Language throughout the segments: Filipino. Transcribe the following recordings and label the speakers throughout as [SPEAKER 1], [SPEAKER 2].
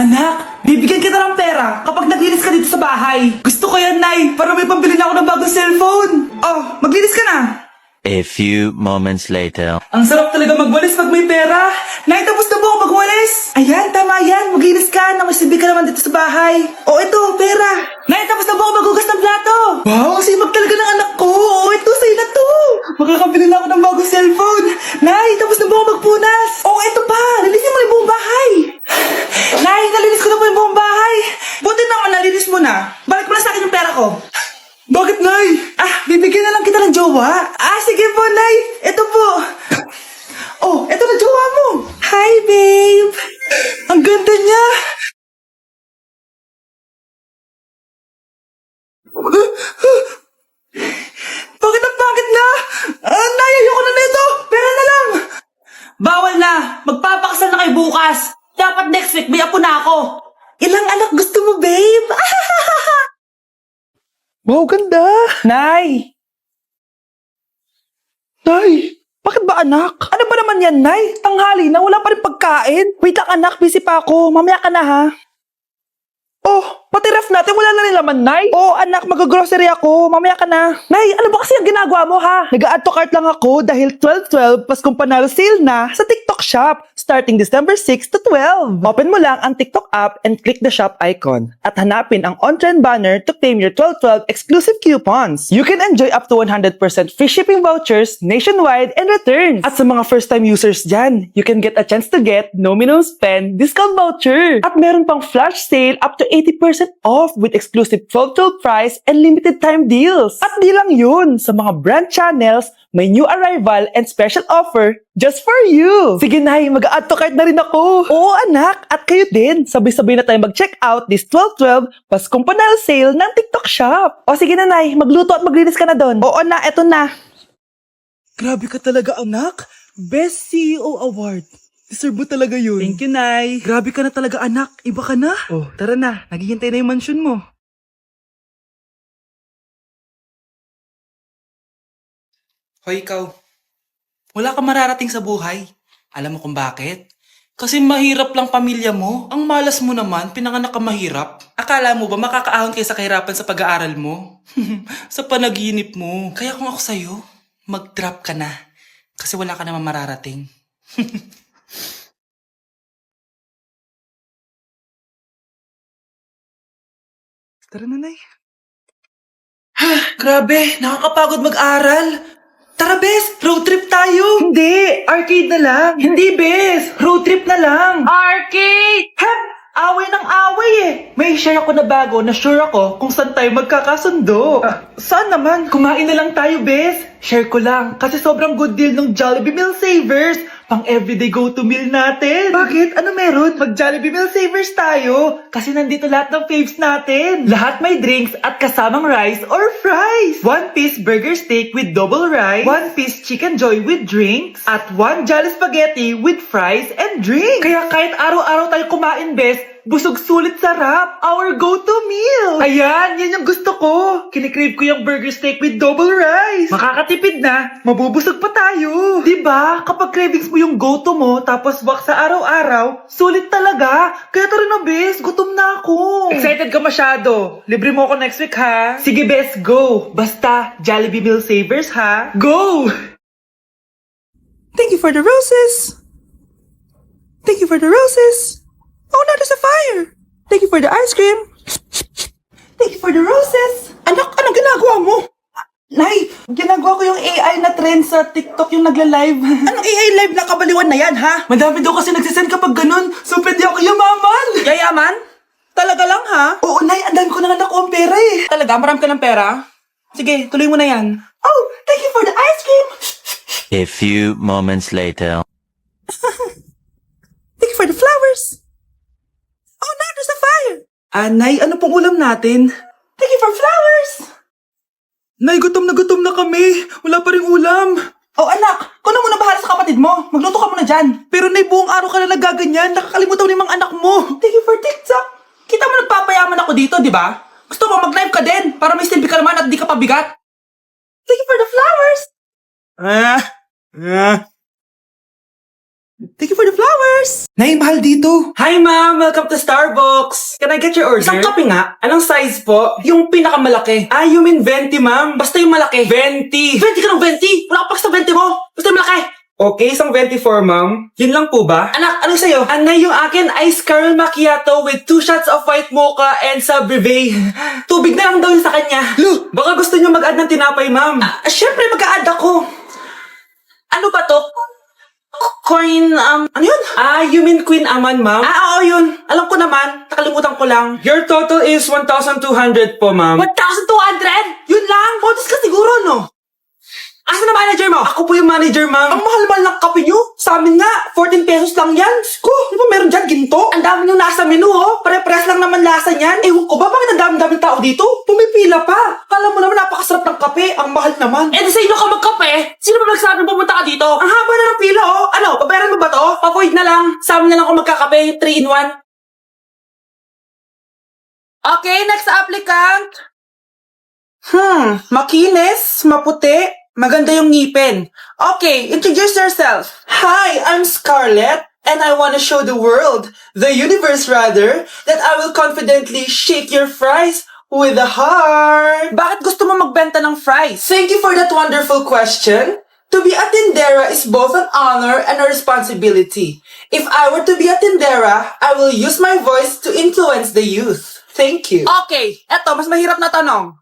[SPEAKER 1] Anak, bibigyan kita ng pera kapag naglinis ka dito sa bahay. Gusto ko yan, Nay, para may pambili na ako ng bagong cellphone. Oh, maglinis ka na.
[SPEAKER 2] A few moments later.
[SPEAKER 1] Ang sarap talaga magwalis pag may pera. Nay, tapos na po ako magwalis. Ayan, tama yan. Maglinis ka na may silbi ka naman dito sa bahay. Oh, ito, pera. Nay, tapos na po ako maghugas ng plato. Wow, sipag talaga ng anak ko. Oh, ito, sa'yo na to. Makakabili na ako ng bagong cellphone. Nay, tapos na po ako magpunas. Oh, ito pa. Linisin mo yung buong bahay. Nay, nalinis ko na po yung buong bahay. Buti naman nalinis mo na. Balik mo na sa akin yung pera ko. Bakit, Nay? Bibigyan na lang kita ng jowa. Sige po, Nay. Ito po. Oh, ito na jowa mo. Hi, babe. Ang ganda niya. Bakit ang pangit na? Nay, ayoko na nito. Pera na lang. Bawal na. Magpapakasal na kayo bukas. Dapat next week may apo na ako. Ilang anak gusto mo, babe?
[SPEAKER 3] Wow, ganda!
[SPEAKER 1] Nay!
[SPEAKER 3] Nay, bakit ba anak? Ano ba naman yan, Nay? Tanghali na, wala pa rin pagkain. Wait lang anak, busy pa ako. Mamaya ka na ha. Oh, pati ref natin wala na rin laman, Nay. Oh, anak, mag-grocery ako. Mamaya ka na. Nay, ano ba kasi ang ginagawa mo ha? Nag-add to cart lang ako dahil 12-12 Paskong Panalo sale na sa TikTok Shop starting December 6 to 12. Open mo lang ang TikTok app and click the shop icon at hanapin ang on-trend banner to claim your 12-12 exclusive coupons. You can enjoy up to 100% free shipping vouchers nationwide and returns. At sa mga first-time users dyan, you can get a chance to get no minimum spend discount voucher. At meron pang flash sale up to 80% off with exclusive 12-12 price and limited time deals. At di lang yun, sa mga brand channels, may new arrival and special offer just for you. Sige Nay, mag-add to cart na rin ako. Oo anak, at kayo din. Sabay-sabay na tayo mag-check out this 12-12 Paskong Panalo sale ng TikTok Shop. O sige na Nay, magluto at maglinis ka na doon. Oo na, eto na.
[SPEAKER 1] Grabe ka talaga, anak. Best CEO Award. Deserve mo talaga yun.
[SPEAKER 3] Thank you, Nay.
[SPEAKER 1] Grabe ka na talaga, anak. Iba ka na.
[SPEAKER 3] Oh, tara na. Naghihintay na yung mansion mo.
[SPEAKER 1] Hoy, ikaw. Wala ka mararating sa buhay. Alam mo kung bakit? Kasi mahirap lang pamilya mo. Ang malas mo naman, pinanganak ka mahirap. Akala mo ba makakaahon kayo sa kahirapan sa pag-aaral mo? Sa panaginip mo. Kaya kung ako sa'yo, mag-drop ka na. Kasi wala ka naman mararating.
[SPEAKER 3] Tara na, Nay.
[SPEAKER 1] Grabe, nakakapagod mag-aral. Tara, Bes, road trip tayo.
[SPEAKER 3] Hindi, arcade na lang.
[SPEAKER 1] Hindi, Bes, road trip na lang.
[SPEAKER 3] Arcade!
[SPEAKER 1] Hep! Away ng away eh. May share ako na bago na sure ako kung saan tayo magkakasundo.
[SPEAKER 3] Saan naman?
[SPEAKER 1] Kumain na lang tayo, Bes. Share ko lang kasi sobrang good deal ng Jollibee Meal Savers. Pang everyday go-to meal natin.
[SPEAKER 3] Bakit? Ano meron?
[SPEAKER 1] Mag Jollibee Meal Savers tayo. Kasi nandito lahat ng faves natin. Lahat may drinks at kasamang rice or fries. 1-piece burger steak with double rice. 1-piece chicken joy with drinks. At 1 Jolly Spaghetti with fries and drinks. Kaya kahit araw-araw tayo kumain, Bes, busog sulit sarap. Our go-to meal. Ayan, yan yung gusto ko. Kinikrave ko yung burger steak with double rice. Makakatipid na, mabubusog pa tayo. Diba? Kapag cravings mo yung go-to mo, tapos wak sa araw-araw, sulit talaga. Kaya tara na, Bes. Gutom na ako. Excited ka masyado. Libre mo ako next week, ha? Sige, Bes, go. Basta, Jollibee Meal Savers, ha? Go!
[SPEAKER 3] Thank you for the roses. Thank you for the roses. Oh, no, there's a fire. Thank you for the ice cream. Thank you for the roses. Anak, anong ginagawa mo?
[SPEAKER 1] Nay, ginagawa ko yung AI na trend sa TikTok yung nagla-live.
[SPEAKER 3] Anong AI live na kabaliwan na yan, ha?
[SPEAKER 1] Madami daw kasi nagsisend kapag ganun. So, pwede ako yumaman.
[SPEAKER 3] Yayaman? Talaga lang, ha?
[SPEAKER 1] Oo, Nay, ang dami ko na nakuha ang pera eh.
[SPEAKER 3] Talaga? Marami ka ng pera?
[SPEAKER 1] Sige, tuloy mo na yan.
[SPEAKER 3] Oh, thank you for the ice cream.
[SPEAKER 2] A few moments later.
[SPEAKER 3] Thank you for the flowers. Oh, no, there's a fire.
[SPEAKER 1] Nay, ano pong ulam natin?
[SPEAKER 3] Thank you for flowers.
[SPEAKER 1] Nay, gutom na kami. Wala pa ring ulam.
[SPEAKER 3] Oh, anak, kung na muna bahala sa kapatid mo. Magluto ka muna dyan.
[SPEAKER 1] Pero Nay, buong araw ka na nagaganyan. Nakakalimutan mo yung mga anak mo.
[SPEAKER 3] Thank you for TikTok. Kita mo nagpapayaman ako dito, di ba? Gusto mo mag-live ka din para may silbi ka naman at di ka pabigat. Thank you for the flowers. Thank you for the flowers! Nay, mahal dito.
[SPEAKER 1] Hi ma'am! Welcome to Starbucks! Can I get your order?
[SPEAKER 3] Isang kape nga.
[SPEAKER 1] Anong size po?
[SPEAKER 3] Yung pinakamalaki.
[SPEAKER 1] Ah, you mean 20 ma'am?
[SPEAKER 3] Basta yung malaki.
[SPEAKER 1] 20!
[SPEAKER 3] 20 ka ng 20! Wala ka pa sa 20 mo! Basta yung malaki!
[SPEAKER 1] Okay, isang 24 ma'am. Yun lang po ba?
[SPEAKER 3] Anak, anong sa'yo?
[SPEAKER 1] Anay, yung akin ice caramel macchiato with 2 shots of white mocha and sa brevet.
[SPEAKER 3] Tubig na lang daw yun sa kanya.
[SPEAKER 1] Lu, baka gusto niyo mag-add ng tinapay ma'am.
[SPEAKER 3] Siyempre, mag-a-add ako. Ano ba to? Coin, ano yun?
[SPEAKER 1] Ah, you mean Queen Aman ma'am?
[SPEAKER 3] Oo, yun. Alam ko naman. Nakalimutan ko lang.
[SPEAKER 1] Your total is 1,200 po ma'am.
[SPEAKER 3] 1,200? Yun lang? Bonus ka siguro, no? Asa na manager mo?
[SPEAKER 1] Ako po yung manager ma'am.
[SPEAKER 3] Ang mahal-mahal ng kape nyo. Sa amin nga, 14 pesos lang yan. Ko, di ba meron dyan ginto? Ang dami nyo nasa menu, oh. Pare-pares lang naman lasa niyan. Ewan ko ba, bakit ang dami-daming tao dito? Pumipila pa. Kala mo naman napakasarap ng kape. Ang mahal naman. Eh, di sa inyo ka magkape? Sino ba nagsabi pumunta ka dito? Ang haba na ng pila, oh. Ano, pabayaran mo ba to? Pa-void na lang. Sa amin na lang ako magkakape. 3 in 1. Okay, next applicant. Makinis, maputi. Maganda yung ngipin. Okay, introduce yourself. Hi, I'm Scarlett, and I want to show the world, the universe rather, that I will confidently shake your fries with a heart. Bakit gusto mo magbenta ng fries? Thank you for that wonderful question. To be a tindera is both an honor and a responsibility. If I were to be a tindera, I will use my voice to influence the youth. Thank you. Okay, eto, mas mahirap na tanong.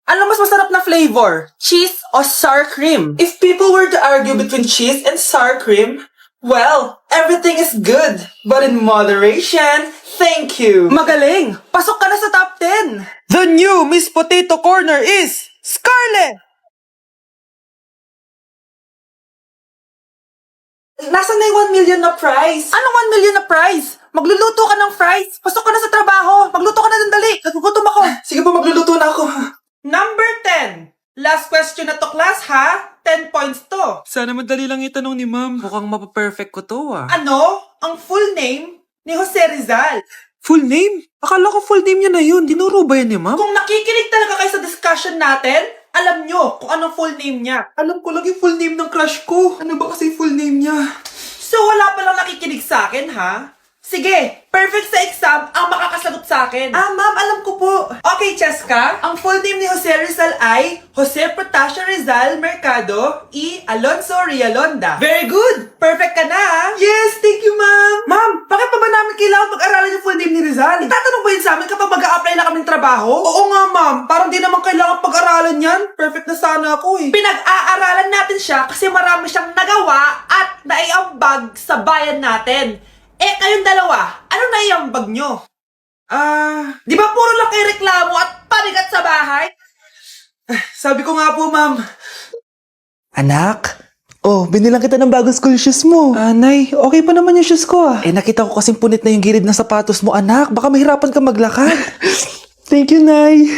[SPEAKER 3] Ano mas masarap na flavor? Cheese o sour cream? If people were to argue between cheese and sour cream, well, everything is good, but in moderation. Thank you. Magaling! Pasok ka na sa top 10! The new Miss Potato Corner is Scarlett! Nasaan na yung 1 million na prize? Anong 1 million na prize? Magluluto ka ng fries. Pasok ka na sa trabaho. Magluto ka na ng dali. Nagugutom ako. Sige po, magluluto na ako. Number 10. Last question na to, class, ha? 10 points to.
[SPEAKER 1] Sana madali lang itanong ni ma'am. Mukhang mapaperfect ko to ah.
[SPEAKER 3] Ano? Ang full name ni Jose Rizal.
[SPEAKER 1] Full name? Akala ko full name niya na yun. Dinuro ba yan ni ma'am?
[SPEAKER 3] Kung nakikinig talaga kayo sa discussion natin, alam nyo kung anong full name niya. Alam ko lang yung full name ng crush ko. Ano ba kasi full name niya? So wala palang nakikinig sa akin, ha? Sige, perfect sa exam ang makakasagot sa akin. Ah, ma'am, alam ko po. Okay, Cheska, ang full name ni Jose Rizal ay Jose Protasio Rizal Mercado y Alonso Rialonda. Very good! Perfect ka na, ha? Yes, thank you, ma'am. Ma'am, bakit pa ba namin kailangan pag-aralan yung full name ni Rizal? Itatanong ba yun sa amin kapag mag-a-apply na kaming trabaho? Oo nga, ma'am. Parang di naman kailangan pag-aralan yan. Perfect na sana ako, eh. Pinag-aaralan natin siya kasi marami siyang nagawa at naiambag sa bayan natin. Eh, kayong dalawa, ano na iambag nyo? Di ba puro lang kayo reklamo at panigat sa bahay? Sabi ko nga po, ma'am. Anak, binilang kita ng bagong school shoes mo. Nay, okay pa naman yung shoes ko ah. Eh, nakita ko kasing punit na yung gilid ng sapatos mo, anak. Baka mahirapan ka maglakad. Thank you, Nay.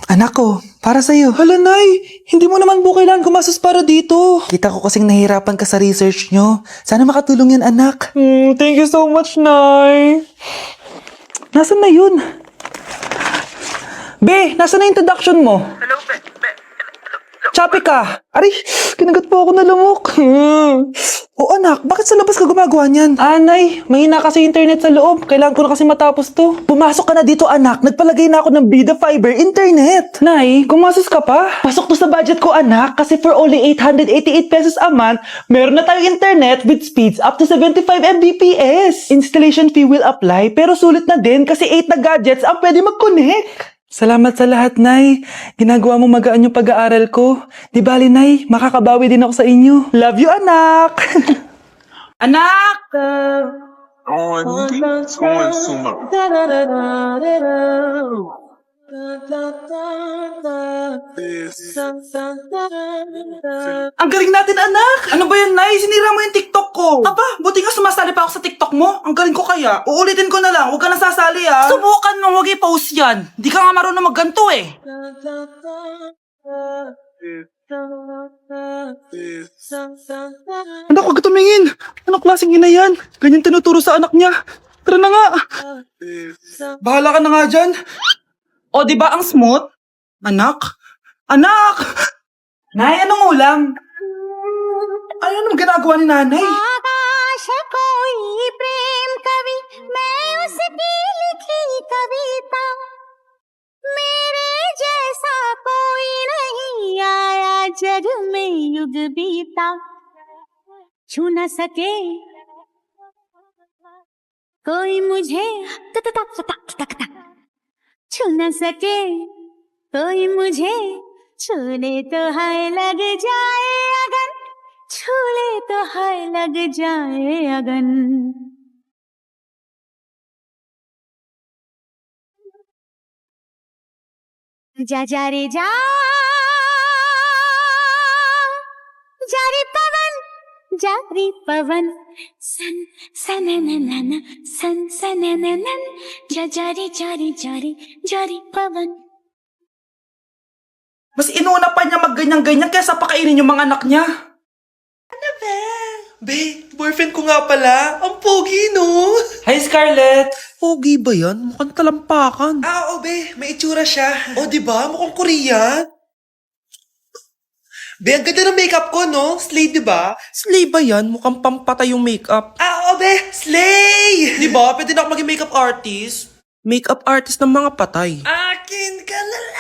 [SPEAKER 3] Anak ko, para sa'yo. Hala, Nay, hindi mo naman po kailangan gumastos para dito. Kita ko kasing nahihirapan ka sa research nyo. Sana makatulong yan, anak. Thank you so much, Nay. Nasaan na yun? Be, nasaan na introduction mo? Hello, Be. Choppy ka. Aray, kinagat po ako na lumok. Anak, bakit sa labas ka gumagawa niyan? Nay, mahina kasi internet sa loob. Kailangan ko na kasi matapos to. Pumasok ka na dito, anak. Nagpalagay na ako ng Bida Fiber Internet. Nay, gumasos ka pa? Pasok to sa budget ko, anak. Kasi for only 888 pesos a month, meron na tayong internet with speeds up to 75 Mbps. Installation fee will apply, pero sulit na din kasi 8 na gadgets ang pwede mag-connect. Salamat sa lahat, Nay. Ginagawa mo magaan yung pag-aaral ko. Di bali, Nay, makakabawi din ako sa inyo. Love you, anak! Anak! Ang galing natin, anak! Ano ba yan, Nay? Sinira mo yung TikTok ko. Aba, buti nga sumasali pa ako sa TikTok mo. Ang galing ko kaya. Uulitin ko na lang. Huwag ka nasasali, ha? Subukan mo, huwag i-post yan. Di ka nga marunong magganto, eh. Anak, huwag ka tumingin. Anong klaseng ina yan? Ganyan tinuturo sa anak niya. Tara na nga. Bahala ka na nga dyan. O, di ba ang smooth? Anak? Anak! Nay, anong ulam? Ano naman ginagawa ni nanay?
[SPEAKER 4] कोई प्रेम कवि मैं उसकी लिखी कविता मेरे जैसा कोई नहीं आया जग में युग बीता छू न सके कोई मुझे छू न सके कोई मुझे छूले तो हाय लग जाए अगन छूले तो हाय लग जाए अगन जा जा रे जा रे पवन सन सनननन सन सनननन जा रे पवन
[SPEAKER 3] Mas inuna pa niya magganyan-ganyan kaysa pakainin yung mga anak niya.
[SPEAKER 1] Be, boyfriend ko nga pala. Ang pogi, no? Hi, Scarlett.
[SPEAKER 3] Pogi ba yan? Mukhang talampakan.
[SPEAKER 1] Oo, be. May itsura siya. O, diba? Mukhang Korean. Be, ang ganda ng makeup ko, no? Slay, diba?
[SPEAKER 3] Slay ba yan? Mukhang pampatay yung makeup.
[SPEAKER 1] Oo, be. Slay! Diba? Pwede na ako maging makeup artist.
[SPEAKER 3] Makeup artist ng mga patay.
[SPEAKER 1] Akin ka na lang.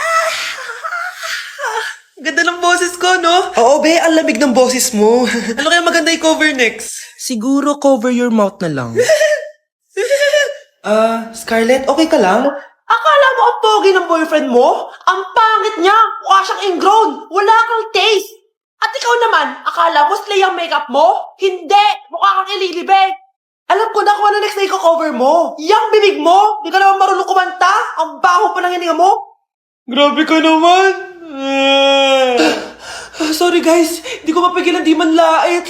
[SPEAKER 1] Ganda ng boses ko, no? Oo, be. Ang lamig ng boses mo. Ano kaya maganda i-cover next?
[SPEAKER 3] Siguro cover your mouth na lang.
[SPEAKER 1] Scarlett, okay ka lang?
[SPEAKER 5] Akala mo ang pogi ng boyfriend mo? Ang pangit niya! Mukha siyang ingrown! Wala kang taste! At ikaw naman, akala mo slay ang makeup mo? Hindi! Mukha kang ililibig! Alam ko na kung ano next na i-cover mo! Yang bibig mo! Di ka naman marunong kumanta! Ang baho pa ng hininga mo!
[SPEAKER 1] Grabe ka naman. Sorry guys, di ko mapigilan di man lait.